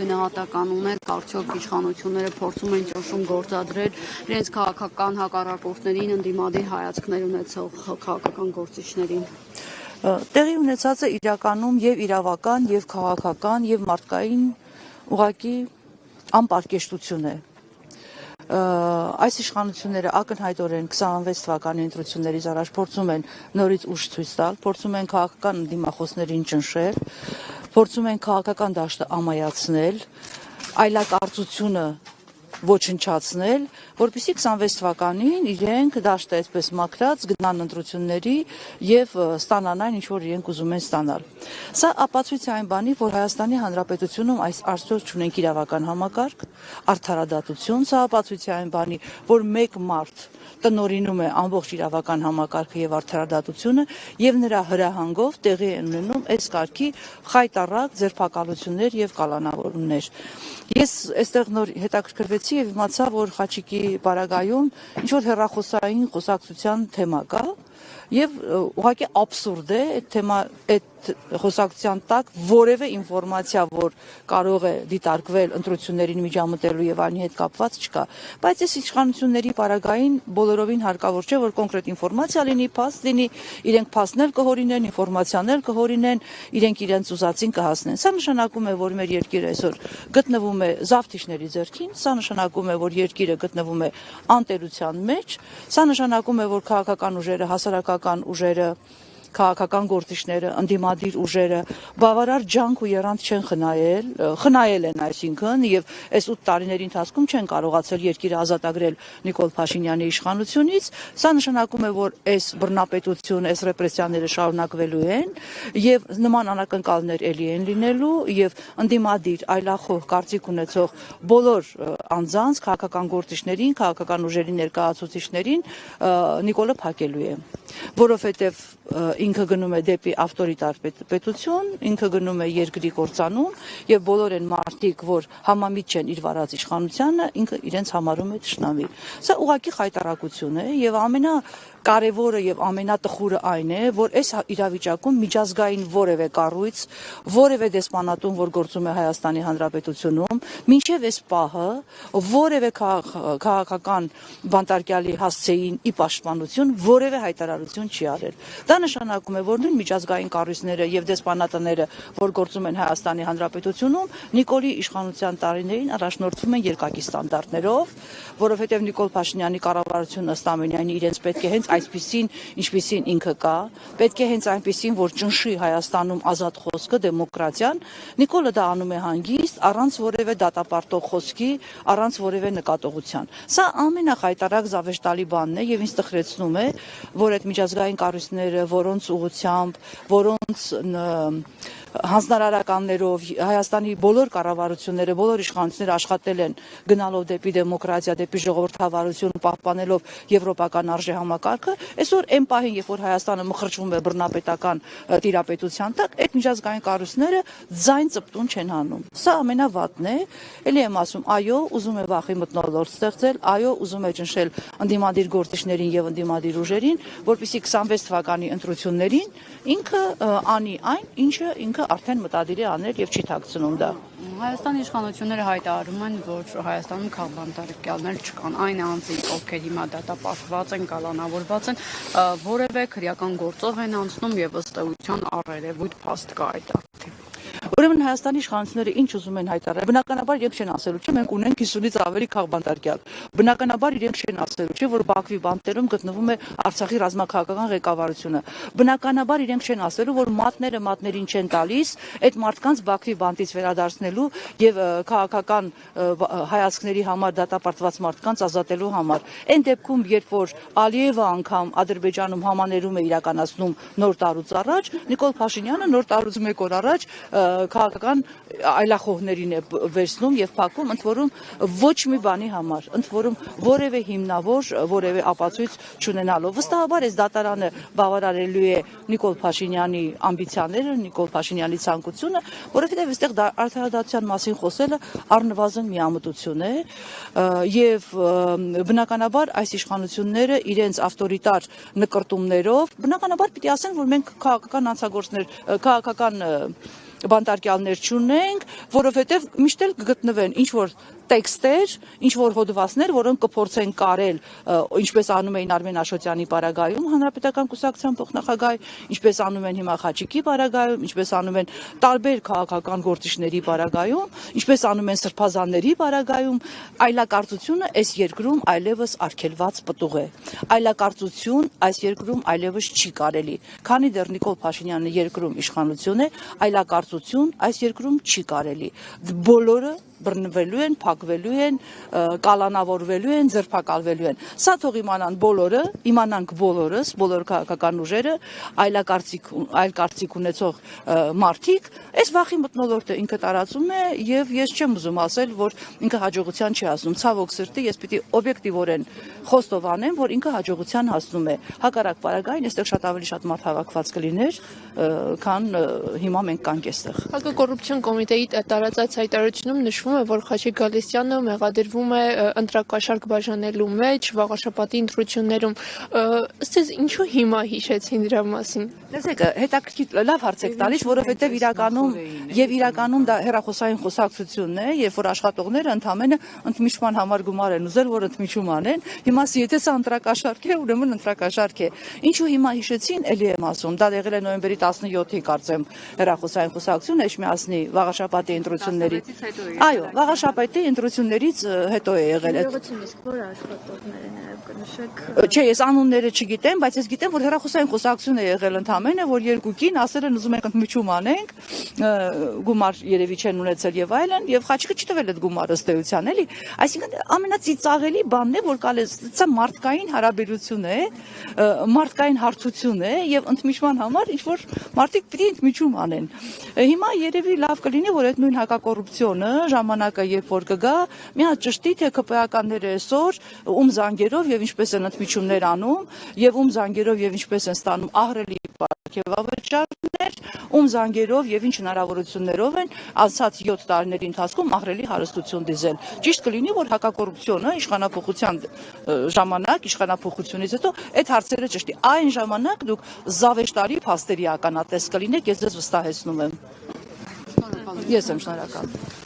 գնահատական ուներ, արդյոք իշխանությունները փորձում են ճնշում գործադրել իրենց քաղաքական հակառակորդներին, ընդդիմադիր հայացքներ ունեցող քաղաքական գործիչներին։ Տեղի ունեցածը իրականում եւ իրավական, եւ քաղաքական, եւ մարդկային ուղղակի անպարկեշտություն է։ Այս իշխանությունները ակնհայտորեն 26 թվականի ընտրություններից առաջ փորձում են նորից ուժ ցույց տալ, փորձում են քաղաքական դիմախոսներին ճնշել, փորձում են քաղաքական դաշտը ամայացնել, այլակարծությունը ոչնչացնել, որպեսզի 26 թվականին իրենք դաշտը այսպես մաքրած գնան ընտրությունների եւ ստանան այն, ինչ որ իրենք ուզում են ստանալ։ Սա ապացույց է այն բանի, որ Հայաստանի Հանրապետությունում այսօր չունենք իրավական համակարգ, արդարադատություն, սա ապացույց է այն բանի, որ մեկ մարդ տնօրինում է ամբողջ իրավական համակարգը եւ արդարադատությունը եւ նրա հրահանգով տեղի են ունենում այս կարգի խայտառակ ձերբակալություններ եւ կալանավորումներ։ Ես այստեղ նոր հետաքրքրվեցի եւ իմացա, որ Խաչիկի պարագայում ինչ որ հեռախոսային խոսակցության թեմա կա եւ ուղղակի աբսուրդ է այդ թեմա այդ խոսակցության տակ որևէ ինֆորմացիա, որ կարող է դիտարկվել ընտրություններին միջամտելու եւ այլնի հետ կապված չկա, բայց այս իշխանությունների պարագային բոլորովին հարկավոր չէ, որ կոնկրետ ինֆորմացիա լինի, փաստ լինի, իրենք փաստներ կհորինեն, ինֆորմացիաներ կհորինեն, իրենք իրենց ուզածին կհասնեն։ Սա նշանակում է, որ մեր երկիրը այսօր գտնվում է զավթիչների ձեռքին, սա նշանակում է, որ երկիրը գտնվում է անտերության մեջ, սա նշանակում է, որ քաղաքական ուժերը, հասարակական ուժերը, քաղաքական գործիչները, ընդդիմադիր ուժերը բավարար ջանք ու եռանդ չեն խնայել են այսինքն եւ այս 8 տարիների ընթացքում չեն կարողացել երկիրը ազատագրել Նիկոլ Փաշինյանի իշխանությունից, սա նշանակում է, որ այս բռնապետությունը, այս ռեպրեսիաները շարունակվելու են եւ նման անակնկալներ ելի են լինելու եւ ընդդիմադիր այլախոհ կարծիք ունեցող բոլոր անձանց, քաղաքական գործիչներին, քաղաքական ուժերի ներկայացուցիչներին Նիկոլը փակելու է, որովհետեւ ինքը գնում է դեպի ավտորիտար պետություն, ինքը գնում է երկրի կործանում եւ բոլոր այն մարդիկ, որ համամիտ չեն իր վարած իշխանությանը, ինքը իրենց համարում է թշնամի։ Սա ուղղակի խայտառակություն է եւ ամենակարևորը եւ ամենատխուրը այն է, որ այս իրավիճակում միջազգային որևէ կառույց, որևէ դեսպանատուն, որ գործում է Հայաստանի Հանրապետությունում, մինչեւ այս պահը որևէ քաղաքական բանտարկյալի հասցեին ի պաշտպանություն որևէ հայտարարություն չի արել։ Դա նշանակում է, որ նույն միջազգային կառույցները եւ դեսպանատները, որ գործում են Հայաստանի Հանրապետությունում, Նիկոլի իշխանության տարիներին առաջնորդվում են երկակի ստանդարտներով, որովհետեւ Նիկոլ Փաշինյանի կառավարությունը ըստ ամենայնի իրենց պետք է հենց այսպիսին, ինչպիսին ինքը կա, պետք է հենց այնպիսին, որ ճնշի Հայաստանում ազատ խոսքը, դեմոկրատիան, Նիկոլը դա անում է հանգիստ, առանց որևէ դատապարտող խոսքի, առանց որևէ նկատողության։ Սա ամենախայտառակ զավեշտալի բանն է եւ ինձ տխրեցնում է, որ այդ միջազգային կառույցները, որոնց ուղղությամբ, որոնց հանձնարարականներով Հայաստանի բոլոր կառավարությունները, բոլոր իշխանությունները աշխատել են գնալով դեպի դեմոկրատիա, դեպի ժողովրդավարություն, պահպանելով եվրոպական արժեհամակարգը, այսօր այն պահին, երբ որ Հայաստանը մխրճվում է բռնապետական տիրապետության տակ, այդ միջազգային կառույցները ձայն ծպտուն չեն հանում։ Սա ամենավատն է, ելի եմ ասում, այո, ուզում է վախի մթնոլորտ ստեղծել, այո, ուզում է ճնշել ընդդիմադիր գործիչներին եւ ընդդիմադիր ուժերին, որպեսզի 26 թվականի ընտրություններին ինքը անի այն, ինչը ինքը արդեն մտադիր է անել եւ չի թաքցնում դա։ Հայաստանի իշխանությունները հայտարարում են, որ Հայաստանում քաղբանտարկյալներ չկան, այն անձինք, ովքեր հիմա դատապարտված են, կալանավորված են, որևէ քրեական գործով են անցնում եւ ըստ էության առերևույթ փաստ կա այդ արդեն։ Ուրեմն Հայաստանի իշխանությունները ինչ ուզում են հայտարարել, բնականաբար իրենք չեն ասելու, չէ, մենք ունենք 50-ից ավելի քաղբանտարկյալ։ Բնականաբար իրենք չեն ասելու, չէ, որ Բաքվի բանտերում գտնվում է Արցախի ռազմաքաղաքական ղեկավարությունը։ Բնականաբար իրենք չեն ասելու, որ մատները մատներին չեն տալիս այդ մարդկանց Բաքվի բանտից վերադարձնելու եւ քաղաքական հայացքների համար դատապարտված մարդկանց ազատելու համար։ Այն դեպքում, երբ որ Ալիևը անգամ Ադրբեջանում համաներում է իրականացնում նոր տարուց առաջ, Նիկոլ Փաշինյանը նոր տարուց 1 օր առաջ քաղաքական այլախոհներին է վերցնում եւ փակում, ընդ որում ոչ մի բանի համար, ընդ որում որևէ հիմնավոր, որևէ ապացույց չունենալով։ Վստահաբար այս դատարանը բավարարելու է Նիկոլ Փաշինյանի ամբիցիաները, Նիկոլ Փաշինյանի ցանկությունը, որովհետեւ այստեղ արդարադատության մասին խոսելը առնվազն միամտություն է եւ բնականաբար այս իշխանությունները իրենց ավտորիտար նկրտումներով բնականաբար պիտի ասեն, որ մենք քաղաքական անցագործներ, քաղաքական բանտարկյալներ չունենք, որովհետև միշտ էլ կգտնվեն ինչ որ տեքստեր, ինչ որ հոդվածներ, որոնք կփորձեն կարել, ինչպես անում էին Արմեն Աշոտյանի պարագայում, Հանրապետական կուսակցության փոխնախագահ, ինչպես անում են հիմա Խաչիկի պարագայում, ինչպես անում են տարբեր քաղաքական գործիչների պարագայում, ինչպես անում են սրբազանների պարագայում, այլակարծությունը այս երկրում այլևս արգելված պտուղ է։ Այլակարծություն այս երկրում այլևս չի կարելի։ Քանի դեռ Նիկոլ Փաշինյանը երկրում իշխանություն է, այլակարծություն այս երկրում չի կարելի։ Բոլորը բռնվելու են, փակվելու են, կալանավորվելու են, ձերբակալվելու են։ Սա թող իմանան բոլորը, իմանանք բոլորս, բոլոր քաղաքական ուժերը, այլ կարծիք ունեցող մարդիկ, այս վախի մթնոլորտը ինքը տարածում է եւ ես չեմ ուզում ասել, որ ինքը հաջողության չի հասնում։ Ցավոք սրտի, ես պիտի օբյեկտիվորեն խոստովանեմ, որ ինքը հաջողության հասնում է։ Հակառակ պարագային, այստեղ շատ ավելի շատ մարդ հավաքված կլիներ, քան հիմա մենք կանք այստեղ։ Հակակոռուպցիոն կոմիտեի տարածած հայտարարությունում նշվում է, որ Խաչիկ Գալստյանը մեղադրվում է ընտրակաշարք բաժանելու մեջ վաղաշաբաթի ընտրություններում։ Ըստ էս ինչու հիմա հիշեցին դրա մասին։ Տեսեք, հետաքրքիր լավ հարց եք տալիս, որովհետև իրականում դա հեռախոսային խոսակցությունն է, երբ որ աշխատողները ընդամենը ընդմիջման համար գումար են ուզել, որ ընդմիջում անեն։ Հիմա եթե սա ընտրակաշարք է, ուրեմն ընտրակաշարք է։ Ինչու հիմա հիշեցին, էլի եմ ասում, դա եղել է նոյեմբերի 17-ի կարծեմ հեռախոսային խոսակցություն Էջմիածնի վաղաշաբաթի ընտրություններից։ Այո, վաղաշաբաթի ընտրություններից հետո է եղել այդ։ Իսկ որ աշխատողները նաև կնշեք։ Չէ, ես անունները չգիտեմ, բայց ես գիտեմ, որ հեռախոսային խոսակցություն է եղել ընդամենը, որ երկուքին ասել են ուզում ենք ընդմիջում անենք, գումար երևի չեն ունեցել եւ այլն, եւ Խաչիկը չտվել այդ գումարը ըստ էության, էլի։ Այսինքն ամենածիծաղելի բանն է, որ կալես, սա մարդկային հարաբերություն է, մարդկային հարթություն է եւ ընդմիջման համար ինչ որ մարդիկ պիտի ընդմիջում անեն։ Հիմա երևի լավ կլինի, որ այդ նույն հակակոռուպցիոնը ժամանակը երբ որ կգա, մի հատ ճշտի թե ԿՊԱ-ականները այսօր ում զանգերով եւ ինչպես են ընդմիջումներ անում եւ ում զանգերով եւ ինչպես են ստանում ահռելի պարգևավճարներ, ում զանգերով եւ ինչ հնարավորություններով են անցած 7 տարիների ընթացքում ահռելի հարստություն դիզել։ Ճիշտ կլինի, որ հակակոռուպցիոնը իշխանափոխության ժամանակ, իշխանափոխությունից հետո այդ հարցերը ճշտի։ Այն ժամանակ դուք զավեշտարի փաստերի ականատես կլինեք, ես ձեզ վստահեցնում եմ։ Ես եմ շնորհակալ։